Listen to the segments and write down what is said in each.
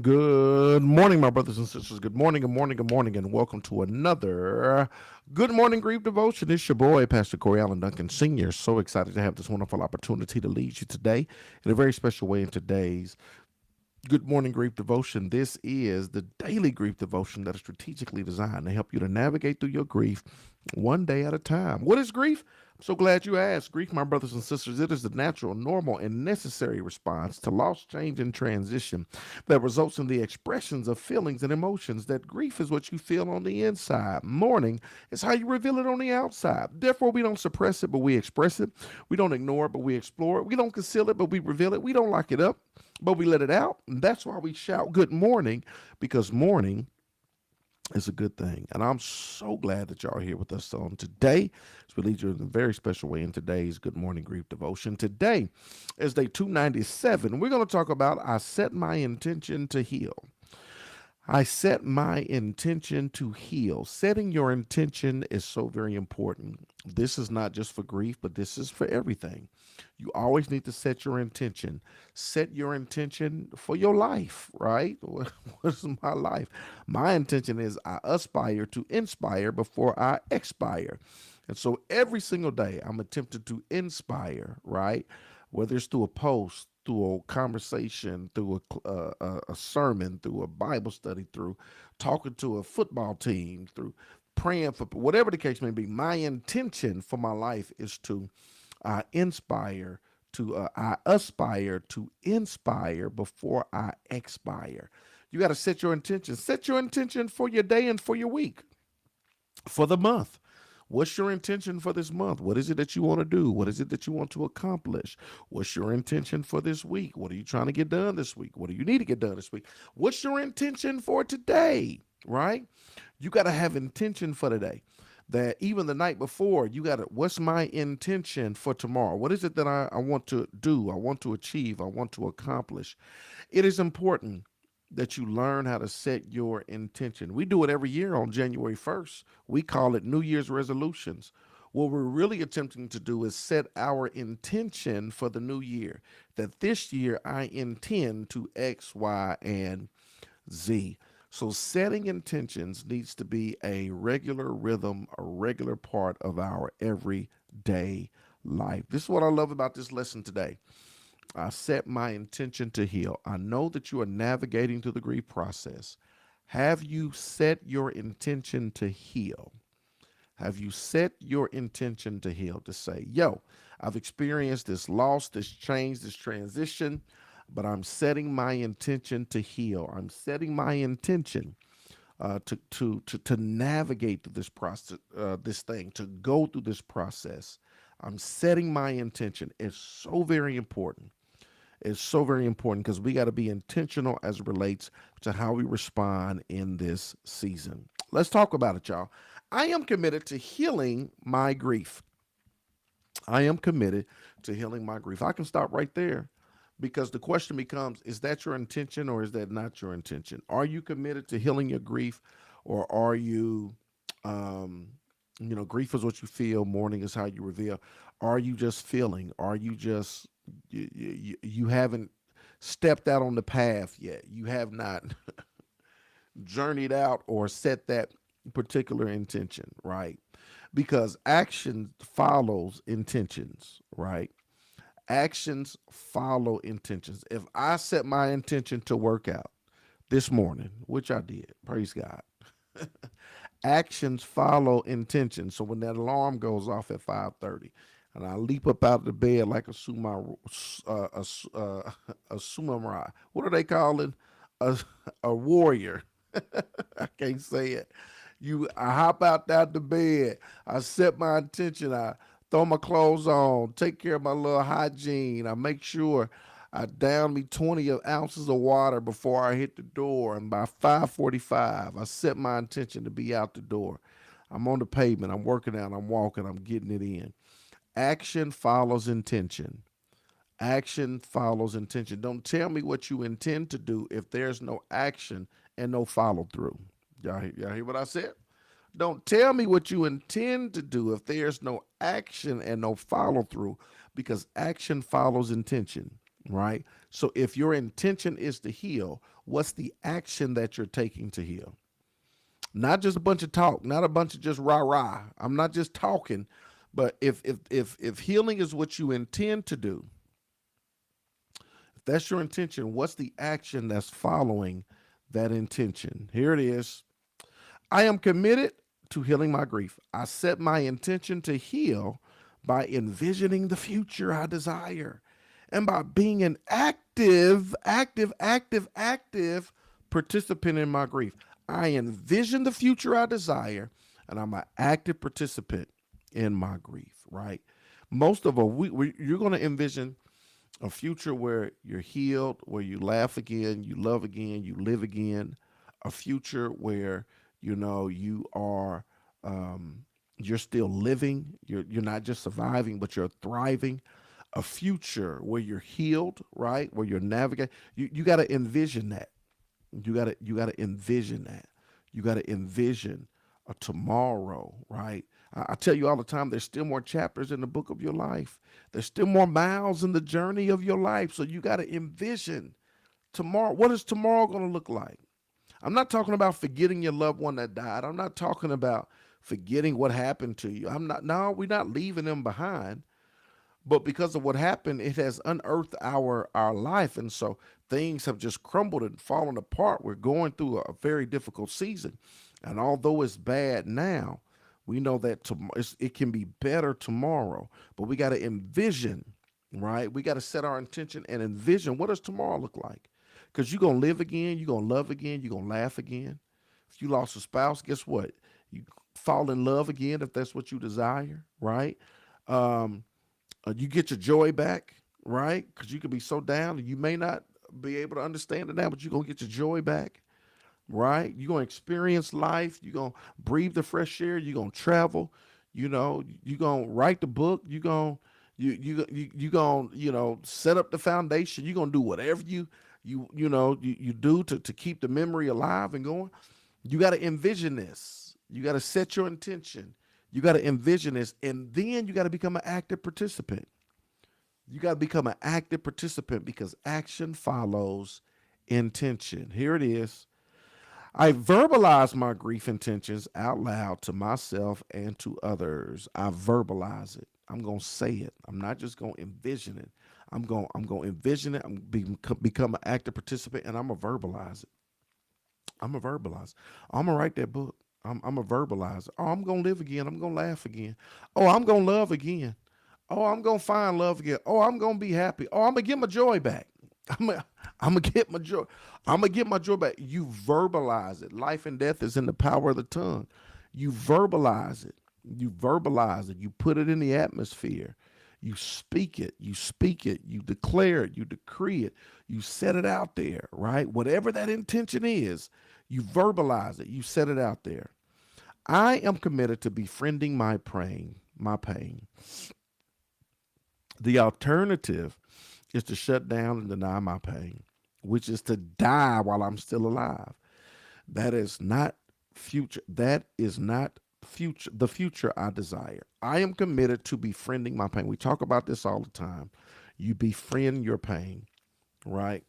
Good morning, my brothers and sisters. Good morning, good morning, good morning, and welcome to another Good Morning Grief Devotion. It's your boy, Pastor Corey Allen Duncan Sr. So excited to have this wonderful opportunity to lead you today in a very special way in today's Good Morning Grief Devotion. This is the daily grief devotion that is strategically designed to help you to navigate through your grief one day at a time. What is grief? I'm so glad you asked. Grief, my brothers and sisters, it is the natural, normal, and necessary response to loss, change, and transition that results in the expressions of feelings and emotions. That grief is what you feel on the inside. Mourning is how you reveal it on the outside. Therefore, we don't suppress it, but we express it. We don't ignore it, but we explore it. We don't conceal it, but we reveal it. We don't lock it up, but we let it out. And that's why we shout good morning, because morning is a good thing. And I'm so glad that y'all are here with us on today. So we lead you in a very special way in today's Good Morning Grief Devotion. Today is day 297. We're going to talk about I set my intention to heal. I set my intention to heal. Setting your intention is so very important. This is not just for grief, but this is for everything. You always need to set your intention. Set your intention for your life, right? What is my life? My intention is I aspire to inspire before I expire. And so every single day I'm attempting to inspire, right? Whether it's through a post, through a conversation, through a sermon, through a Bible study, through talking to a football team, through praying for whatever the case may be. My intention for my life is to inspire, to I aspire to inspire before I expire. You got to set your intention. Set your intention for your day and for your week, for the month. What's your intention for this month? What is it that you want to do? What is it that you want to accomplish? What's your intention for this week? What are you trying to get done this week? What do you need to get done this week? What's your intention for today? Right? You got to have intention for today. That even the night before, you got to, what's my intention for tomorrow? What is it that I want to do? I want to achieve? I want to accomplish? It is important that you learn how to set your intention. We do it every year on January 1st. We call it New Year's resolutions. What we're really attempting to do is set our intention for the new year. That this year I intend to X, Y, and Z. So setting intentions needs to be a regular rhythm, a regular part of our everyday life. This is what I love about this lesson today. I set my intention to heal. I know that you are navigating through the grief process. Have you set your intention to heal? Have you set your intention to heal? To say, yo, I've experienced this loss, this change, this transition, but I'm setting my intention to heal. I'm setting my intention to navigate through this process, this thing, to go through this process. I'm setting my intention. It's so very important. It's so very important because we got to be intentional as it relates to how we respond in this season. Let's talk about it, y'all. I am committed to healing my grief. I am committed to healing my grief. I can stop right there because the question becomes, is that your intention or is that not your intention? Are you committed to healing your grief, or are you um grief is what you feel, mourning is how you reveal. Are you just feeling? Are you just you haven't stepped out on the path yet? You have not journeyed out or set that particular intention, right? Because action follows intentions, right? Actions follow intentions. If I set my intention to work out this morning, which I did, praise God, actions follow intentions. So when that alarm goes off at 5:30, and I leap up out of the bed like a samurai. What are they calling? A warrior. I can't say it. I hop out the bed. I set my intention. I throw my clothes on, take care of my little hygiene. I make sure I down me 20 ounces of water before I hit the door. And by 5:45, I set my intention to be out the door. I'm on the pavement. I'm working out. I'm walking. I'm getting it in. Action follows intention. Action follows intention. Don't tell me what you intend to do if there's no action and no follow through. Y'all hear what I said? Don't tell me what you intend to do if there's no action and no follow through, because action follows intention. right? So if your intention is to heal, what's the action that you're taking to heal? Not just a bunch of talk, not a bunch of just rah rah. I'm not just talking, but if healing is what you intend to do, if that's your intention, what's the action that's following that intention? Here it is. I am committed to healing my grief. I set my intention to heal by envisioning the future I desire and by being an active participant in my grief. I envision the future I desire and I'm an active participant in my grief, right? Most of all, you're going to envision a future where you're healed, where you laugh again, you love again, you live again, a future where you are you're still living, you're not just surviving, but you're thriving, a future where you're healed, right? Where you're navigating. You got to envision that. You got to envision that. You got to envision a tomorrow, right? I tell you all the time, there's still more chapters in the book of your life. There's still more miles in the journey of your life. So you got to envision tomorrow. What is tomorrow going to look like? I'm not talking about forgetting your loved one that died. I'm not talking about forgetting what happened to you. I'm not, no, we're not leaving them behind. But because of what happened, it has unearthed our life. And so things have just crumbled and fallen apart. We're going through a very difficult season. And although it's bad now, we know that it can be better tomorrow. But we got to envision, right? We got to set our intention and envision, what does tomorrow look like? Because you're going to live again, you're going to love again, you're going to laugh again. If you lost a spouse, guess what? You fall in love again if that's what you desire, right? Um, you get your joy back, right? Because you could be so down and you may not be able to understand it now, but you're going to get your joy back, right? You're going to experience life. You're going to breathe the fresh air. You're going to travel. You're going to write the book. You going to, set up the foundation. You're going to do whatever you do to keep the memory alive and going. You got to envision this. You got to set your intention. You got to envision this, and then you got to become an active participant. You got to become an active participant because action follows intention. Here it is. I verbalize my grief intentions out loud to myself and to others. I verbalize it. I'm going to say it. I'm not just going to envision it. I'm going to envision it. Become an active participant, and I'm going to verbalize it. I'm going to verbalize. I'm going to write that book. I'm a verbalizer. Oh, I'm gonna live again. I'm gonna laugh again. Oh, I'm gonna love again. Oh, I'm gonna find love again. Oh, I'm gonna be happy. Oh, I'm gonna get my joy back. I'm gonna get my joy. I'm gonna get my joy back. You verbalize it. Life and death is in the power of the tongue. You verbalize it. You verbalize it. You put it in the atmosphere. You speak it. You speak it. You declare it. You decree it. You set it out there, right? Whatever that intention is, you verbalize it. You set it out there. I am committed to befriending my pain. The alternative is to shut down and deny my pain, which is to die while I'm still alive. That is not future. That is not future. The future I desire. I am committed to befriending my pain. We talk about this all the time. You befriend your pain, right?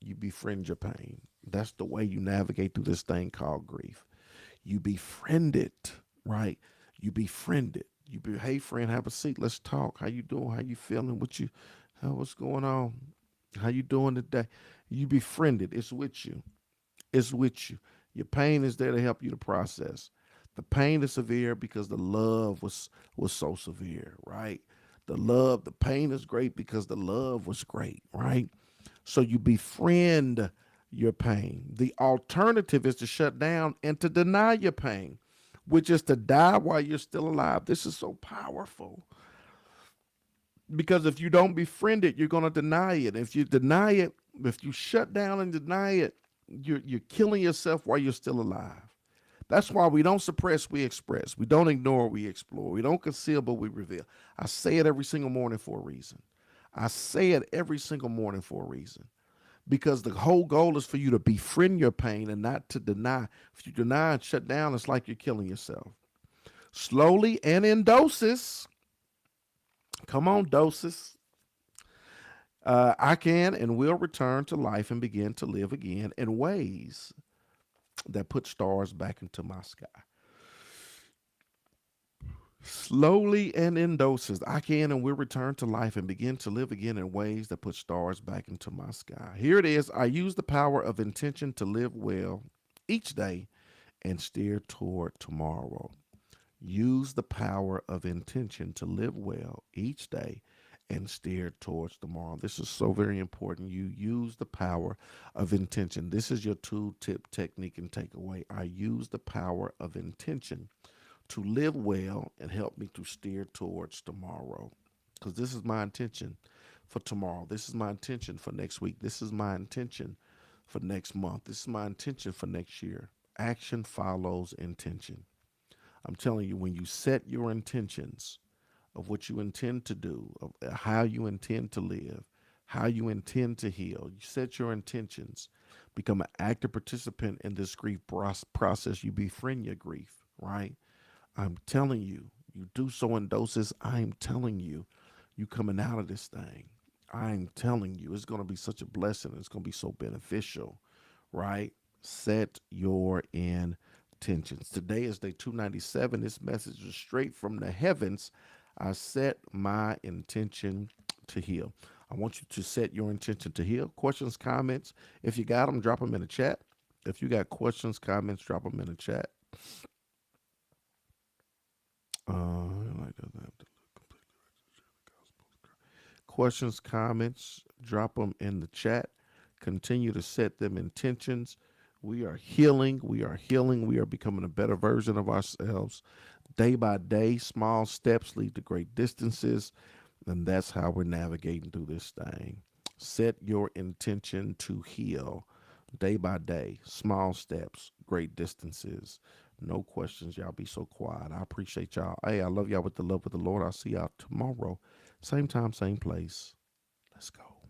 You befriend your pain. That's the way you navigate through this thing called grief. You befriend it, right? You befriend it. Hey friend, have a seat. Let's talk. How you doing? How you feeling? What's going on? How you doing today? You befriend it. It's with you. It's with you. Your pain is there to help you to process. The pain is severe because the love was so severe, right? The pain is great because the love was great, right? So you befriend your pain. The alternative is to shut down and to deny your pain, which is to die while you're still alive. This is so powerful because if you don't befriend it, you're going to deny it. If you deny it, if you shut down and deny it, you're killing yourself while you're still alive. That's why we don't suppress, we express. We don't ignore, we explore. We don't conceal, but we reveal. I say it every single morning for a reason. I say it every single morning for a reason. Because the whole goal is for you to befriend your pain and not to deny. If you deny and shut down, it's like you're killing yourself. Slowly and in doses. Come on, doses. I can and will return to life and begin to live again in ways that put stars back into my sky. Slowly and in doses, I can and will return to life and begin to live again in ways that put stars back into my sky. Here it is. I use the power of intention to live well each day and steer toward tomorrow. Use the power of intention to live well each day and steer towards tomorrow. This is so very important. You use the power of intention. This is your tool, tip, technique, and takeaway. I use the power of intention to live well and help me to steer towards tomorrow. Because this is my intention for tomorrow. This is my intention for next week. This is my intention for next month. This is my intention for next year. Action follows intention. I'm telling you, when you set your intentions of what you intend to do, of how you intend to live, how you intend to heal, you set your intentions, become an active participant in this grief process, you befriend your grief, right? I'm telling you, you do so in doses. I'm telling you, you coming out of this thing. I'm telling you, it's going to be such a blessing. It's going to be so beneficial, right? Set your intentions. Today is day 297. This message is straight from the heavens. I set my intention to heal. I want you to set your intention to heal. Questions, comments. If you got them, drop them in the chat. If you got questions, comments, drop them in the chat. Like questions, comments, drop them in the chat. Continue to set them intentions. We are healing. We are healing. We are becoming a better version of ourselves day by day. Small steps lead to great distances. And that's how we're navigating through this thing. Set your intention to heal day by day. Small steps, great distances. No questions. Y'all be so quiet. I appreciate y'all. Hey, I love y'all with the love of the Lord. I'll see y'all tomorrow. Same time, same place. Let's go.